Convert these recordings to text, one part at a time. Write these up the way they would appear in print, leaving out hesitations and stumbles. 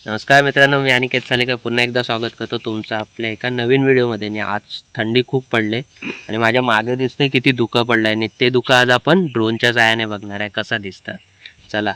नमस्कार मित्रांनो, मी अनिकेत सालेकर पुन्हा एकदा स्वागत करतो तुमचं आपल्या एका नवीन व्हिडिओमध्ये. आणि आज थंडी खूप पडले आणि माझ्या मागे दिसतंय किती धुकं पडलंय आणि ते धुकं आज आपण ड्रोनच्या सहाय्याने बघणार आहे कसा दिसतं. चला.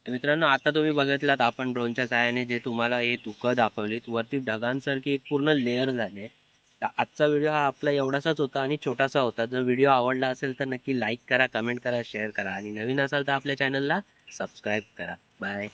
मित्रांनो, आता तुम्ही बघितलात आपण ड्रोनच्या सहाय्याने जे तुम्हाला हे धुकं दाखवलीत, वरती ढगांसारखी एक पूर्ण लेअर झाली आहे. तर आजचा व्हिडिओ हा आपला एवढासाच होता आणि छोटासा होता. जर व्हिडिओ आवडला असेल तर नक्की लाईक करा, कमेंट करा, शेअर करा आणि नवीन असाल तर आपल्या चॅनलला सबस्क्राईब करा. बाय.